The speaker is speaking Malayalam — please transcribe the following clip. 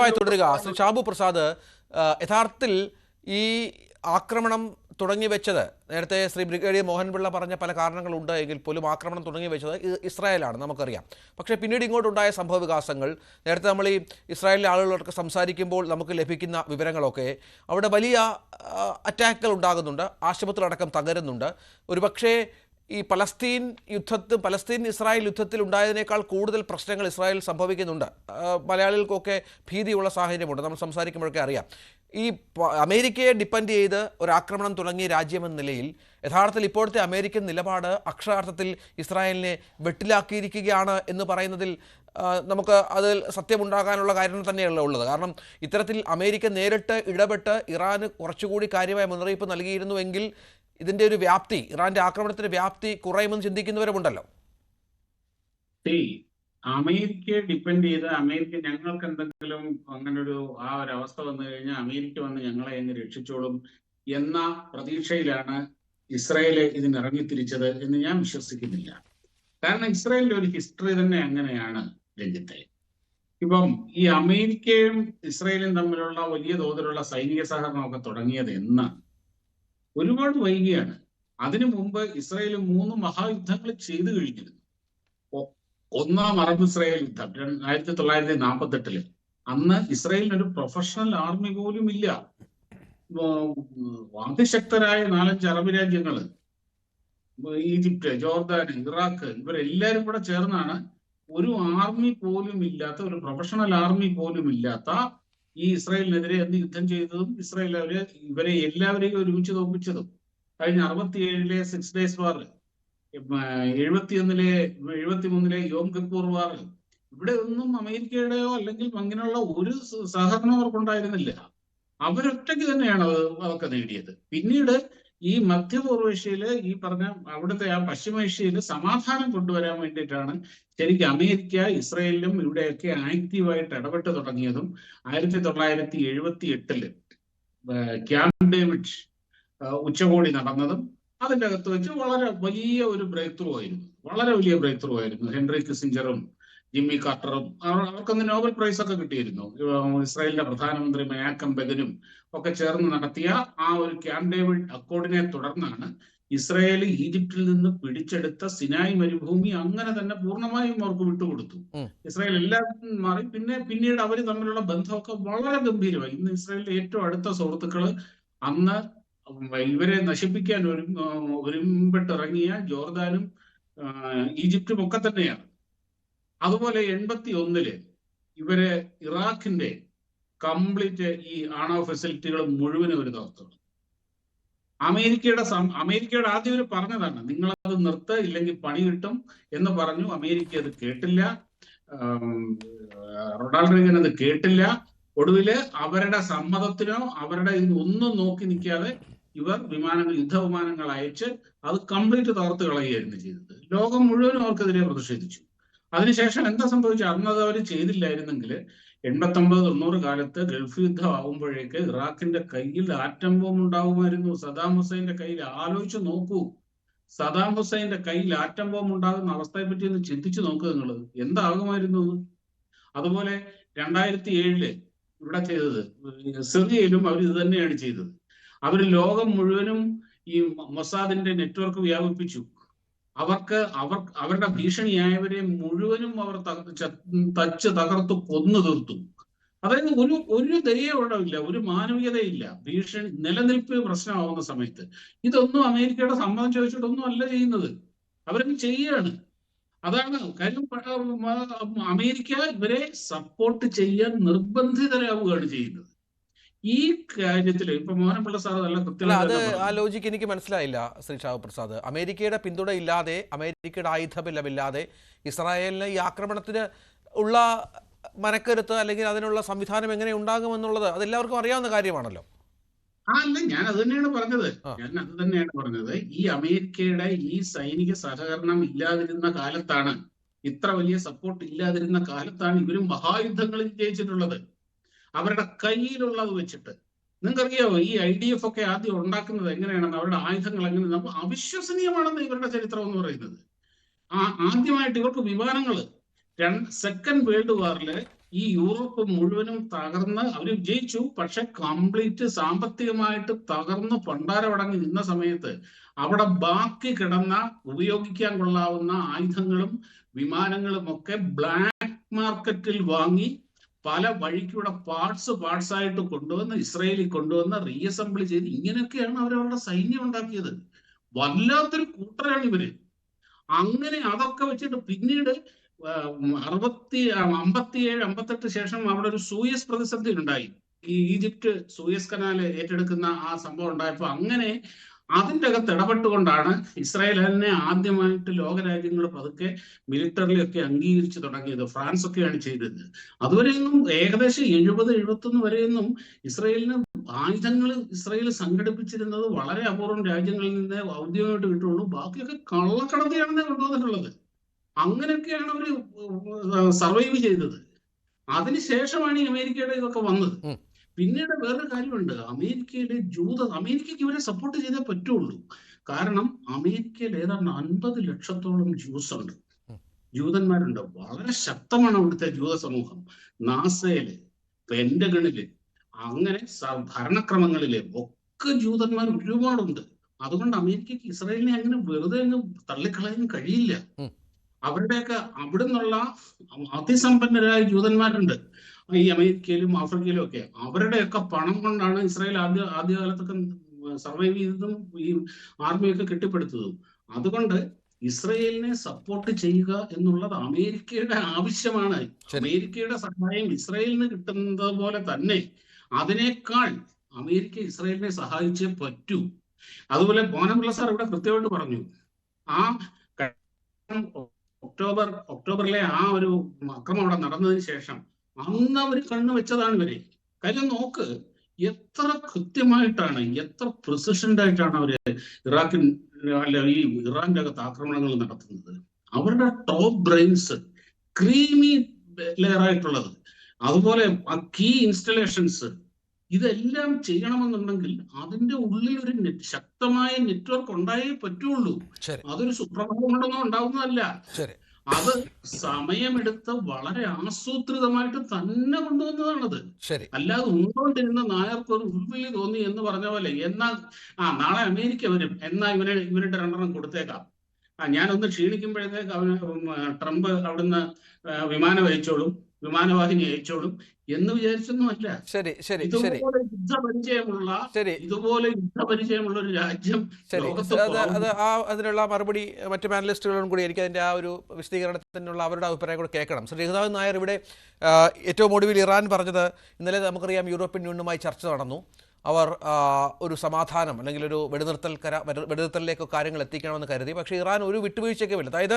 ദയവായി തുടരുക. ശ്രീ ഷാബു പ്രസാദ്, യഥാർത്ഥത്തിൽ ഈ ആക്രമണം തുടങ്ങി വെച്ചത്, നേരത്തെ ശ്രീ ബ്രിഗേഡിയർ മോഹൻപിള്ള പറഞ്ഞ പല കാരണങ്ങളുണ്ട് എങ്കിൽ പോലും ആക്രമണം തുടങ്ങി വെച്ചത് ഇസ്രായേലാണ്, നമുക്കറിയാം. പക്ഷേ പിന്നീട് ഇങ്ങോട്ടുണ്ടായ സംഭവ വികാസങ്ങൾ, നേരത്തെ നമ്മൾ ഈ ഇസ്രായേലിലെ ആളുകളൊക്കെ സംസാരിക്കുമ്പോൾ നമുക്ക് ലഭിക്കുന്ന വിവരങ്ങളൊക്കെ, അവിടെ വലിയ അറ്റാക്കുകൾ ഉണ്ടാകുന്നുണ്ട്, ആശുപത്രികളടക്കം തകരുന്നുണ്ട്. ഒരുപക്ഷേ ഈ പലസ്തീൻ ഇസ്രായേൽ യുദ്ധത്തിൽ ഉണ്ടായതിനേക്കാൾ കൂടുതൽ പ്രശ്നങ്ങൾ ഇസ്രായേൽ സംഭവിക്കുന്നുണ്ട്. മലയാളികൾക്കൊക്കെ ഭീതിയുള്ള സാഹചര്യമുണ്ട്, നമ്മൾ സംസാരിക്കുമ്പോഴൊക്കെ അറിയാം. ഈ അമേരിക്കയെ ഡിപ്പെൻഡ് ചെയ്ത് ഒരാക്രമണം തുടങ്ങിയ രാജ്യമെന്ന നിലയിൽ യഥാർത്ഥത്തിൽ ഇപ്പോഴത്തെ അമേരിക്കൻ നിലപാട് അക്ഷരാർത്ഥത്തിൽ ഇസ്രായേലിനെ വെട്ടിലാക്കിയിരിക്കുകയാണ് എന്ന് പറയുന്നതിൽ നമുക്ക് അതിൽ സത്യമുണ്ടാകാനുള്ള കാര്യങ്ങൾ തന്നെയല്ല ഉള്ളത്. കാരണം ഇത്തരത്തിൽ അമേരിക്ക നേരിട്ട് ഇടപെട്ട് ഇറാന് കുറച്ചുകൂടി കാര്യമായ മുന്നറിയിപ്പ് നൽകിയിരുന്നുവെങ്കിൽ ഇതിൻ്റെ ഒരു വ്യാപ്തി, ഇറാന്റെ ആക്രമണത്തിന്റെ വ്യാപ്തി കുറയുമെന്ന് ചിന്തിക്കുന്നവരുമുണ്ടല്ലോ. അമേരിക്കയെ ഡിപ്പെൻഡ് ചെയ്ത് അമേരിക്ക ഞങ്ങൾക്ക് എന്തെങ്കിലും അങ്ങനെ ഒരു അവസ്ഥ വന്നു കഴിഞ്ഞാൽ അമേരിക്ക വന്ന് ഞങ്ങളെ എങ്ങനെ രക്ഷിച്ചോളും എന്ന പ്രതീക്ഷയിലാണ് ഇസ്രായേല് ഇതിനിറങ്ങിത്തിരിച്ചത് എന്ന് ഞാൻ വിശ്വസിക്കുന്നില്ല. കാരണം ഇസ്രായേലിന്റെ ഒരു ഹിസ്റ്ററി തന്നെ അങ്ങനെയാണ് രഞ്ജിത്തെ. ഇപ്പം ഈ അമേരിക്കയും ഇസ്രായേലും തമ്മിലുള്ള വലിയ തോതിലുള്ള സൈനിക സഹകരണമൊക്കെ തുടങ്ങിയത് എന്നാണ്? ഒരുപാട് വൈകിയാണ്. അതിനു മുമ്പ് ഇസ്രായേൽ 3 മഹായുദ്ധങ്ങൾ ചെയ്തു കഴിഞ്ഞിരുന്നു. ഒന്നാം അറബ് ഇസ്രായേൽ യുദ്ധം 1948 അന്ന് ഇസ്രായേലിന് ഒരു പ്രൊഫഷണൽ ആർമി പോലും ഇല്ല. അതിശക്തരായ 4-5 അറബ് രാജ്യങ്ങള്, ഈജിപ്റ്റ്, ജോർദാൻ, ഇറാഖ്, ഇവരെല്ലാരും കൂടെ ചേർന്നാണ് ഒരു ആർമി പോലും ഇല്ലാത്ത, ഒരു പ്രൊഫഷണൽ ആർമി പോലും ഇല്ലാത്ത ഈ ഇസ്രായേലിനെതിരെ എന്ത് യുദ്ധം ചെയ്തതും ഇസ്രായേൽ ഇവരെ എല്ലാവരെയും ഒരുമിച്ച് തോൽപ്പിച്ചതും. കഴിഞ്ഞ 67-ലെ 6 ഡേയ്സ് വാർ, 73-ലെ യോം കിപ്പൂർ വാർ, ഇവിടെ ഒന്നും അമേരിക്കയുടെയോ അല്ലെങ്കിൽ അങ്ങനെയുള്ള ഒരു സഹകരണം അവർക്കുണ്ടായിരുന്നില്ല. അവരൊറ്റയ്ക്ക് തന്നെയാണ് അതൊക്കെ നേടിയത്. പിന്നീട് ഈ മധ്യപൂർവേഷ്യയില് ഈ പറഞ്ഞ അവിടുത്തെ ആ പശ്ചിമേഷ്യയില് സമാധാനം കൊണ്ടുവരാൻ വേണ്ടിയിട്ടാണ് ശരിക്കും അമേരിക്ക ഇസ്രായേലിലും ഇവിടെയൊക്കെ ആക്റ്റീവായിട്ട് ഇടപെട്ട് തുടങ്ങിയതും. 1978 ക്യാമ്പ് ഡേവിഡ് ഉച്ചകോടി നടന്നതും അതിൻ്റെ അകത്ത് വെച്ച് വളരെ വലിയ ഒരു ബ്രേക്ക് ത്രൂ ആയിരുന്നു. ഹെൻറി കിസിഞ്ചറും ജിമ്മി കാർട്ടറും അവർക്കൊന്ന് നോബൽ പ്രൈസ് ഒക്കെ കിട്ടിയിരുന്നു. ഇസ്രായേലിന്റെ പ്രധാനമന്ത്രി മെനാക്കം ബെഗനും ഒക്കെ ചേർന്ന് നടത്തിയ ആ ഒരു ക്യാമ്പ് ഡേവിഡ് അക്കോർഡിനെ തുടർന്നാണ് ഇസ്രായേൽ ഈജിപ്തിൽ നിന്ന് പിടിച്ചെടുത്ത സിനായ് മരുഭൂമി അങ്ങനെ തന്നെ പൂർണ്ണമായും അവർക്ക് വിട്ടുകൊടുത്തു. ഇസ്രായേൽ എല്ലാം മാറി. പിന്നീട് അവർ തമ്മിലുള്ള ബന്ധമൊക്കെ വളരെ ഗംഭീരമായി. ഇന്ന് ഇസ്രായേലിന്റെ ഏറ്റവും അടുത്ത സുഹൃത്തുക്കള് അന്ന് ഇവരെ നശിപ്പിക്കാൻ ഒരുമ്പെട്ടിറങ്ങിയ ജോർദാനും ഈജിപ്തും ഒക്കെ തന്നെയാണ്. അതുപോലെ 81 ഇവര് ഇറാഖിന്റെ കംപ്ലീറ്റ് ഈ ആണവ ഫെസിലിറ്റികൾ മുഴുവനും ഒരു തകർത്തു. അമേരിക്കയുടെ ആദ്യം ഇവർ പറഞ്ഞതാണ്, നിങ്ങളത് നിർത്ത് ഇല്ലെങ്കിൽ പണി കിട്ടും എന്ന് പറഞ്ഞു. അമേരിക്ക അത് കേട്ടില്ല, റൊണാൾഡ് റീഗൻ അത് കേട്ടില്ല. ഒടുവില് അവരുടെ സമ്മതത്തിനോ അവരുടെ ഒന്നും നോക്കി നിൽക്കാതെ ഇവർ യുദ്ധവിമാനങ്ങൾ അയച്ച് അത് കംപ്ലീറ്റ് തകർത്ത് കളയുകയായിരുന്നു ചെയ്തത്. ലോകം മുഴുവനും അവർക്കെതിരെ പ്രതിഷേധിച്ചു. അതിനുശേഷം എന്താ സംഭവിച്ചത്? അന്നത് അവർ ചെയ്തില്ലായിരുന്നെങ്കിൽ 89-90 കാലത്ത് ഗൾഫ് യുദ്ധം ആകുമ്പോഴേക്ക് ഇറാഖിന്റെ കയ്യിൽ ആറ്റം ബോംബ് ഉണ്ടാകുമായിരുന്നു. സദാം ഹുസൈന്റെ കയ്യിൽ. ആലോചിച്ച് നോക്കൂ, സദാം ഹുസൈന്റെ കയ്യിൽ ആറ്റം ബോംബ് ഉണ്ടാകുന്ന അവസ്ഥയെ പറ്റി ഒന്ന് ചിന്തിച്ചു നോക്കുക നിങ്ങൾ, എന്താകുമായിരുന്നു. അതുപോലെ 2007 ഇവിടെ ചെയ്തത് സിറിയയിലും അവർ ഇത് തന്നെയാണ് ചെയ്തത്. അവർ ലോകം മുഴുവനും ഈ മൊസാദിന്റെ നെറ്റ്വർക്ക് വ്യാപിപ്പിച്ചു. അവരുടെ ഭീഷണിയായവരെ മുഴുവനും അവർ തകർത്തു കൊന്നു തീർത്തു. അതായത് ഒരു ദയയോടമില്ല, ഒരു മാനവികതയില്ല. നിലനിൽപ്പ് പ്രശ്നമാവുന്ന സമയത്ത് ഇതൊന്നും അമേരിക്കയുടെ സമ്മതം ചോദിച്ചിട്ടൊന്നും അല്ല ചെയ്യുന്നത്, അവരൊക്കെ ചെയ്യാണ്. അതാണ് കാര്യം. അമേരിക്ക ഇവരെ സപ്പോർട്ട് ചെയ്യാൻ നിർബന്ധിതരാവുകയാണ് ചെയ്യുന്നത്. ഈ കാര്യത്തില് ഇപ്പൊ മോഹൻപിള്ള സാർ നല്ല അത് ആ ലോജിക്ക് എനിക്ക് മനസ്സിലായില്ല ശ്രീ ഷാബു പ്രസാദ്. അമേരിക്കയുടെ പിന്തുണ ഇല്ലാതെ, അമേരിക്കയുടെ ആയുധബലമില്ലാതെ ഇസ്രായേലിന് ഈ ആക്രമണത്തിന് ഉള്ള മനക്കരുത്ത് അല്ലെങ്കിൽ അതിനുള്ള സംവിധാനം എങ്ങനെ ഉണ്ടാകുമെന്നുള്ളത് അതെല്ലാവർക്കും അറിയാവുന്ന കാര്യമാണല്ലോ. അല്ല, ഞാൻ അത് തന്നെയാണ് പറഞ്ഞത്. ഈ അമേരിക്കയുടെ ഈ സൈനിക സഹകരണം ഇല്ലാതിരുന്ന കാലത്താണ്, ഇത്ര വലിയ സപ്പോർട്ട് ഇല്ലാതിരുന്ന കാലത്താണ് ഇവരും മഹായുദ്ധങ്ങളിൽ ജയിച്ചിട്ടുള്ളത്. അവരുടെ കയ്യിലുള്ളത് വെച്ചിട്ട്. നിങ്ങൾക്കറിയാവോ ഈ IDF ഒക്കെ ആദ്യം ഉണ്ടാക്കുന്നത് എങ്ങനെയാണെന്ന്, അവരുടെ ആയുധങ്ങൾ എങ്ങനെ അവിശ്വസനീയമാണെന്ന് ഇവരുടെ ചരിത്രം എന്ന് പറയുന്നത്. ആദ്യമായിട്ട് ഇവർക്ക് വിമാനങ്ങള് സെക്കൻഡ് വേൾഡ് വാറില് ഈ യൂറോപ്പ് മുഴുവനും തകർന്ന് അവർ വിജയിച്ചു. പക്ഷെ കംപ്ലീറ്റ് സാമ്പത്തികമായിട്ട് തകർന്ന് പണ്ടാരമടങ്ങി നിന്ന സമയത്ത് അവിടെ ബാക്കി കിടന്ന ഉപയോഗിക്കാൻ കൊള്ളാവുന്ന ആയുധങ്ങളും വിമാനങ്ങളും ഒക്കെ ബ്ലാക്ക് മാർക്കറ്റിൽ വാങ്ങി പല വഴിക്കൂടെ പാർട്സ് ആയിട്ട് കൊണ്ടുവന്ന് ഇസ്രയേലിൽ കൊണ്ടുവന്ന് റീഅസംബിൾ ചെയ്ത് ഇങ്ങനെയൊക്കെയാണ് അവരവരുടെ സൈന്യം ഉണ്ടാക്കിയത്. വല്ലാത്തൊരു കൂട്ടരാണ് ഇവര്. അങ്ങനെ അതൊക്കെ വെച്ചിട്ട് പിന്നീട് 57-58 ശേഷം അവിടെ ഒരു സൂയസ് പ്രതിസന്ധി ഉണ്ടായി. ഈ ഈജിപ്റ്റ് സൂയസ് കനാല് ഏറ്റെടുക്കുന്ന ആ സംഭവം ഉണ്ടായപ്പോൾ അങ്ങനെ അതിൻ്റെ അകത്ത് ഇടപെട്ടുകൊണ്ടാണ് ഇസ്രായേൽ തന്നെ ആദ്യമായിട്ട് ലോകരാജ്യങ്ങൾ പതുക്കെ മിലിറ്ററിലൊക്കെ അംഗീകരിച്ചു തുടങ്ങിയത്. ഫ്രാൻസ് ഒക്കെയാണ് ചെയ്തത്. അതുവരെയൊന്നും ഏകദേശം 70-71 വരെയൊന്നും ഇസ്രായേലിന് ആയുധങ്ങൾ ഇസ്രായേൽ സംഘടിപ്പിച്ചിരുന്നത് വളരെ അപൂർവം രാജ്യങ്ങളിൽ നിന്ന് ഔദ്യോഗികമായിട്ട് കിട്ടുള്ളൂ. ബാക്കിയൊക്കെ കള്ളക്കടത്തിയാണെന്നേ കൊണ്ടുവന്നിട്ടുള്ളത്. അങ്ങനെയൊക്കെയാണ് അവര് സർവൈവ് ചെയ്തത്. അതിനുശേഷമാണ് ഈ അമേരിക്കയുടെ ഇതൊക്കെ വന്നത്. പിന്നീട് വേറൊരു കാര്യമുണ്ട്. അമേരിക്കയ്ക്ക് ഇവരെ സപ്പോർട്ട് ചെയ്തേ പറ്റുള്ളൂ. കാരണം അമേരിക്കയിൽ ഏതാണ്ട് 50 ലക്ഷത്തോളം ജ്യൂസ് ഉണ്ട്, ജൂതന്മാരുണ്ട്. വളരെ ശക്തമാണ് അവിടുത്തെ ജൂത സമൂഹം. നാസയില്, പെന്റഗണില്, അങ്ങനെ ഭരണക്രമങ്ങളില് ഒക്കെ ജൂതന്മാർ ഒരുപാടുണ്ട്. അതുകൊണ്ട് അമേരിക്കയ്ക്ക് ഇസ്രായേലിനെ അങ്ങനെ വെറുതെ അങ്ങ് തള്ളിക്കളയാൻ കഴിയില്ല. അവരുടെയൊക്കെ അവിടെ നിന്നുള്ള അതിസമ്പന്നരായ ജൂതന്മാരുണ്ട് ഈ അമേരിക്കയിലും ആഫ്രിക്കയിലും ഒക്കെ. അവരുടെയൊക്കെ പണം കൊണ്ടാണ് ഇസ്രായേൽ ആദ്യകാലത്തൊക്കെ സർവൈവ് ചെയ്തതും ഈ ആർമിയൊക്കെ കെട്ടിപ്പടുത്തതും. അതുകൊണ്ട് ഇസ്രായേലിനെ സപ്പോർട്ട് ചെയ്യുക എന്നുള്ളത് അമേരിക്കയുടെ ആവശ്യമാണ്. അമേരിക്കയുടെ സഹായം ഇസ്രായേലിന് കിട്ടുന്നത് പോലെ തന്നെ അതിനേക്കാൾ അമേരിക്ക ഇസ്രായേലിനെ സഹായിച്ചേ പറ്റൂ. അതുപോലെ മോഹൻപിള്ള സാർ ഇവിടെ കൃത്യമായിട്ട് പറഞ്ഞു, ആ ഒക്ടോബറിലെ ആ ഒരു അക്രമം അവിടെ നടന്നതിന് ശേഷം അന്ന് അവർ കണ്ണു വെച്ചതാണ് ഇവരെ. കാര്യം നോക്ക്, എത്ര കൃത്യമായിട്ടാണ്, എത്ര പ്രിസിഷൻഡ് ആയിട്ടാണ് അവര് ഈ ഇറാന്റെ അകത്ത് ആക്രമണങ്ങൾ നടത്തുന്നത്. അവരുടെ ടോപ്പ് ബ്രെയിൻസ്, ക്രീമി ലെയർ ആയിട്ടുള്ളത്, അതുപോലെ കീ ഇൻസ്റ്റലേഷൻസ്, ഇതെല്ലാം ചെയ്യണമെന്നുണ്ടെങ്കിൽ അതിന്റെ ഉള്ളിൽ ഒരു ശക്തമായ നെറ്റ്വർക്ക് ഉണ്ടായേ പറ്റുള്ളൂ. അതൊരു സുപ്രഭാതം കൊണ്ടൊന്നും ഉണ്ടാവുന്നതല്ല. അത് സമയമെടുത്ത് വളരെ ആസൂത്രിതമായിട്ട് തന്നെ കൊണ്ടുവന്നതാണത്. അല്ലാതെ ഉണ്ടോണ്ടിരുന്ന നായർക്ക് ഒരു ഉൾവിളി തോന്നി എന്ന് പറഞ്ഞ പോലെ എന്നാ നാളെ അമേരിക്ക വരും, എന്നാ ഇവരുടെ 2 കൊടുത്തേക്കാം, ഞാനൊന്ന് ക്ഷീണിക്കുമ്പോഴത്തേക്ക് ട്രംപ് അവിടുന്ന് വിമാനം അയച്ചോളും, വിമാനവാഹിനി അയച്ചോളും എന്ന് വിചാരിച്ചൊന്നും അല്ല. ഇതുപോലെ യുദ്ധപരിചയമുള്ള ഒരു രാജ്യം അതിനുള്ള മറുപടി മറ്റു പാനലിസ്റ്റുകളും കൂടി എനിക്ക് അതിന്റെ ആ ഒരു വിശദീകരണത്തിനുള്ള അവരുടെ അഭിപ്രായം കൂടെ കേൾക്കണം. ശ്രീ രഘുനാഥൻ നായർ, ഇവിടെ ഏറ്റവും ഒടുവിൽ ഇറാൻ പറഞ്ഞത്, ഇന്നലെ നമുക്കറിയാം യൂറോപ്യൻ യൂണിയനുമായി ചർച്ച നടന്നു. അവർ ഒരു സമാധാനം അല്ലെങ്കിൽ ഒരു വെടിനിർത്തലിലേക്ക് കാര്യങ്ങൾ എത്തിക്കണമെന്ന് കരുതി. പക്ഷേ ഇറാൻ ഒരു വിട്ടുവീഴ്ചയ്ക്കുമില്ല. അതായത്